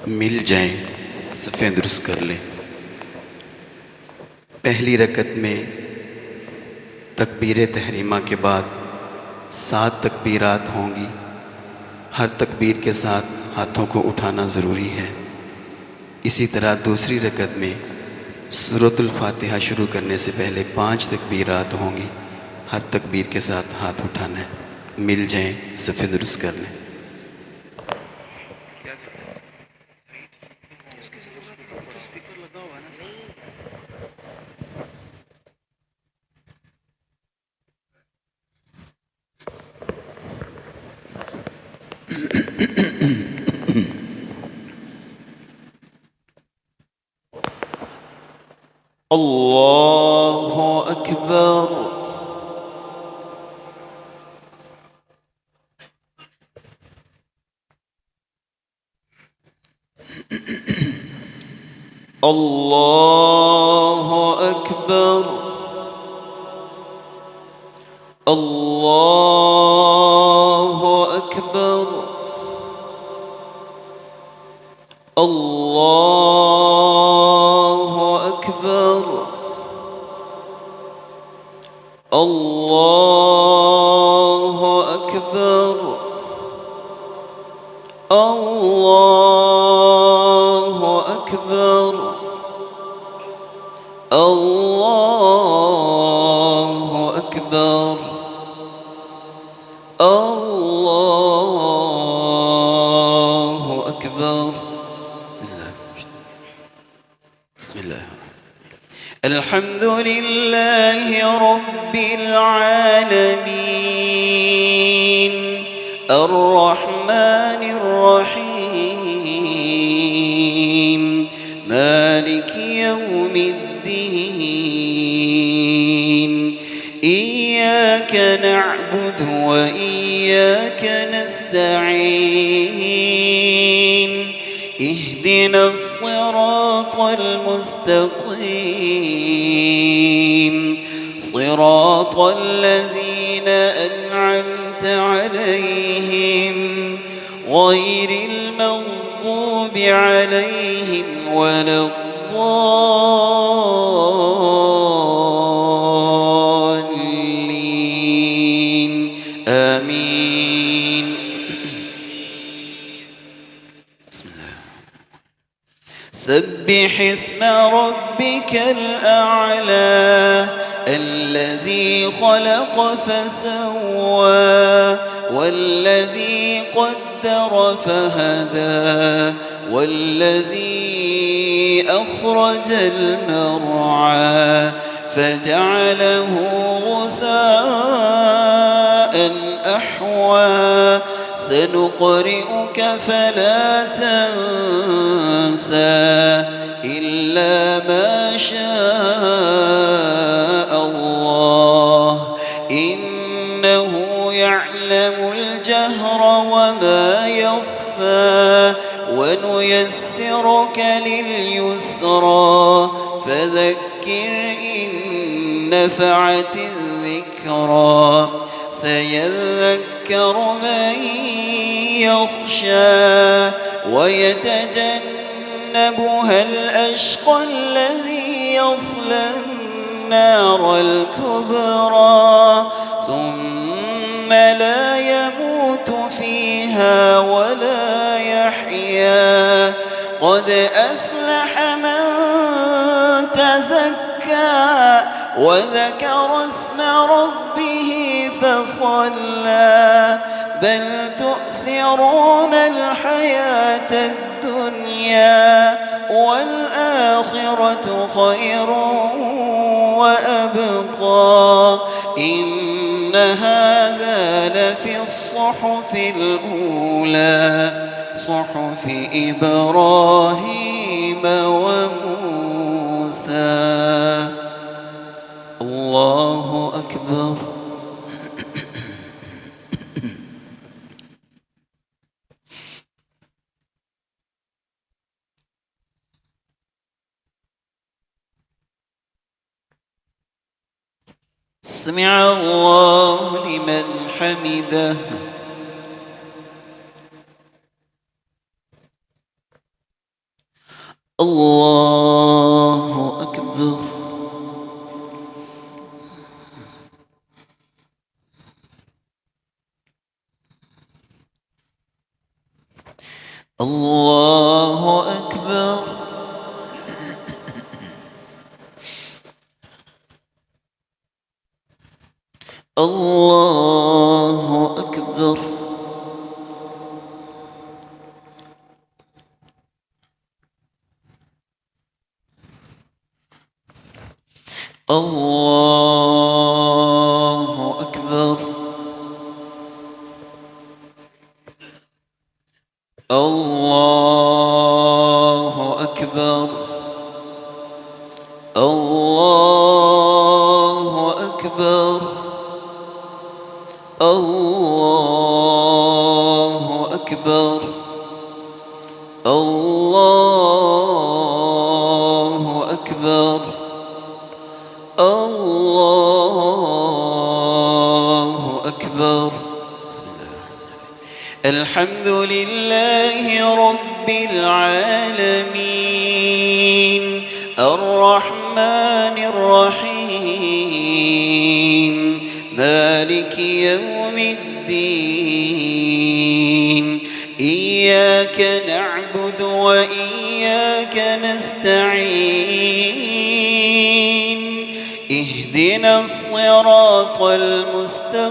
मिल जाएं, सफ़े दुरुस्त कर लें। पहली रकत में तकबीर तहरीमा के बाद 7 तकबीरात होंगी। हर तकबीर के साथ हाथों को उठाना ज़रूरी है। इसी तरह दूसरी रकत में सूरतुल फातिहा शुरू करने से पहले 5 तकबीरात होंगी। हर तकबीर के साथ हाथ उठाना है। मिल जाएं, सफ़े दुरुस्त कर लें। الله أكبر. الله أكبر. الله أكبر. الله أكبر. الله أكبر. الله أكبر. الله أكبر. الله أكبر. بسم الله. الحمد لله رب العالمين الرحمن الرحيم مالك يوم الدين إياك نعبد وإياك نستعين اهدنا الصراط المستقيم صراط الذين أنعمت عليهم غير المغضوب عليهم ولا الضالين آمين. بسم الله. سبح اسم ربك الأعلى الذي خلق فسوى والذي قدر فهدى والذي أخرج المرعى فجعله غثاء أحوى سنقرئك فلا تنسى إلا ما شاء الله إنه يعلم الجهر وما يخفى ونيسرك لليسرى فذكر إن نفعت الذكرى سيذكر من يخشى ويتجنبها الأشقى الذي يصلى النار الكبرى ثم لا يموت فيها ولا يحيا قد أفلح من تزكى وذكر اسم ربه فصلى بل تؤثرون الحياة الدنيا والآخرة خير وأبقى إن هذا لفي الصحف الأولى صحف إبراهيم وموسى. الله أكبر. سمع الله لمن حمده. الله أكبر. الله أكبر. الله أكبر. الله أكبر. الله أكبر. الله أكبر. الله أكبر. الله أكبر. الله أكبر. بسم الله. الحمد لله رب العالمين الرحمن الرحيم مالك يوم الدين إياك نعبد وإياك نستعين اهدنا الصراط المستقيم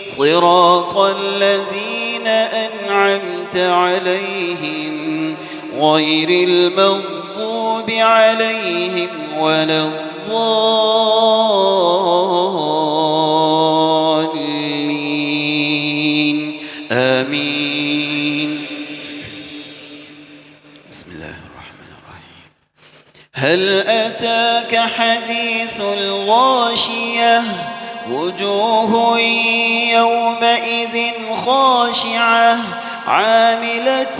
صراط الذين أنعمت عليهم غير المغضوب عليهم ولا الضالين آمين. بسم الله الرحمن الرحيم. هل أتاك حديث الغاشية وجوه يومئذ خاشعة عاملة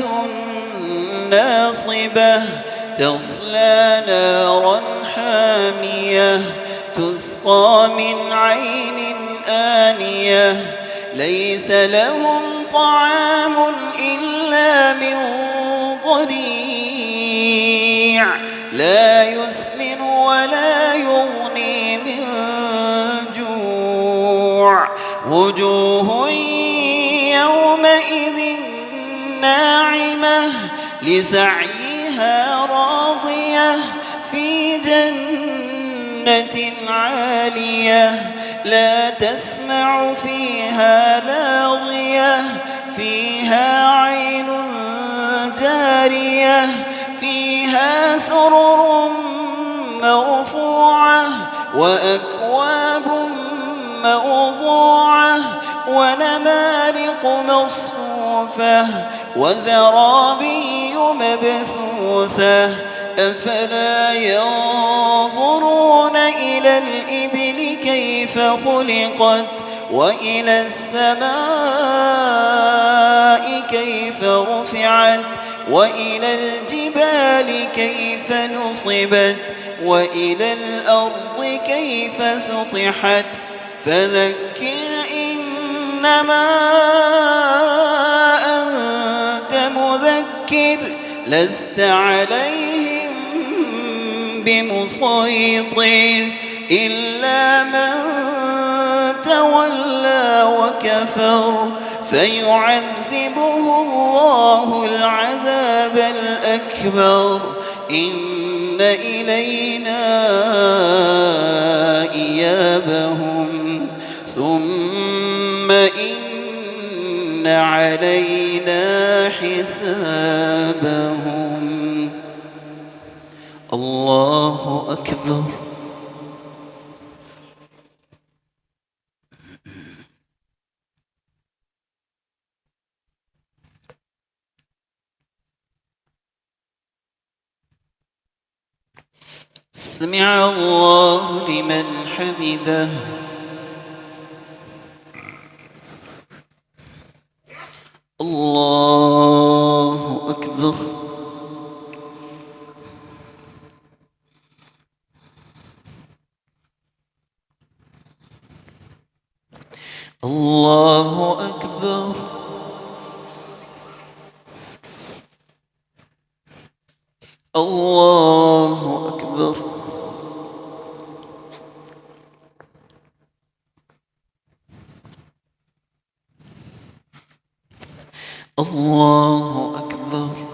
ناصبة تصلى نارا حامية تسقى من عين آنية ليس لهم طعام إلا من ضريع لا يسمن ولا يغني من جوع وجوه يومئذ ناعمة لسعيها راضية في جنة عالية لا تسمع فيها لاغية فيها عين جارية فيها سرر مرفوعة وأكواب موضوعة ونمارق مصفوفة وزرابي مبثوثة أفلا ينظرون إلى الإبل كيف خلقت وإلى السماء كيف رفعت وإلى الجبال كيف نصبت وإلى الأرض كيف سطحت فذكر إنما أنت مذكر لست عليهم بمسيطر إلا من تولى وكفر فيعذبه الله العذاب الأكبر إن إلينا إيابهم ثم إن علينا حسابهم. الله أكبر. سمع الله لمن حمده. الله أكبر. الله أكبر. الله أكبر. الله أكبر.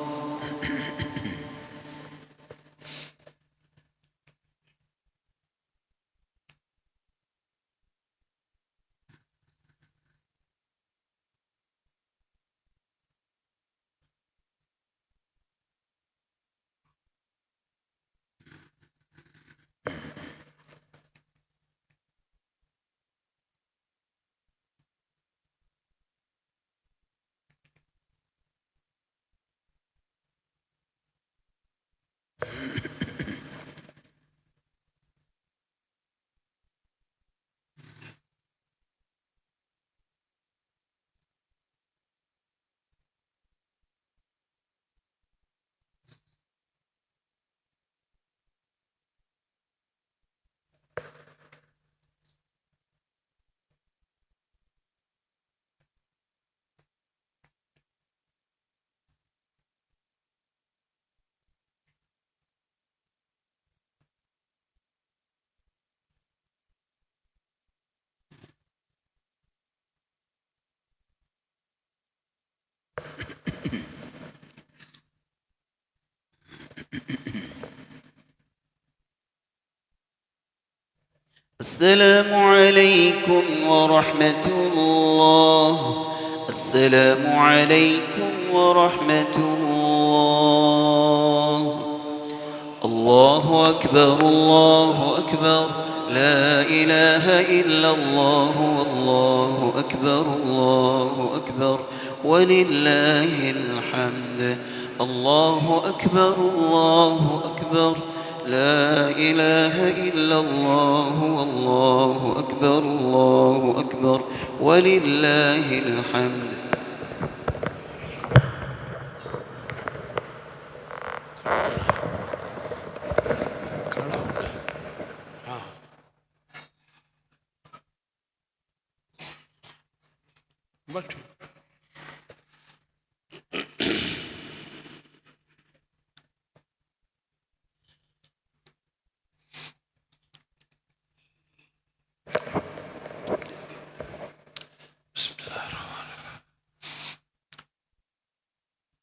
السلام عليكم ورحمة الله. السلام عليكم ورحمة الله. الله أكبر الله أكبر، لا إله إلا الله، والله أكبر الله أكبر ولله الحمد. الله أكبر الله أكبر، لا إله إلا الله، والله أكبر الله أكبر ولله الحمد.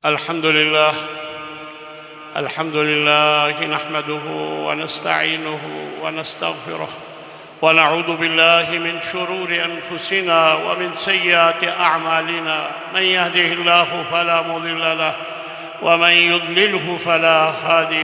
الحمد لله. الحمد لله نحمده ونستعينه ونستغفره ونعوذ بالله من شرور أنفسنا ومن سيئات أعمالنا. من يهده الله فلا مضل له ومن يضلله فلا هادي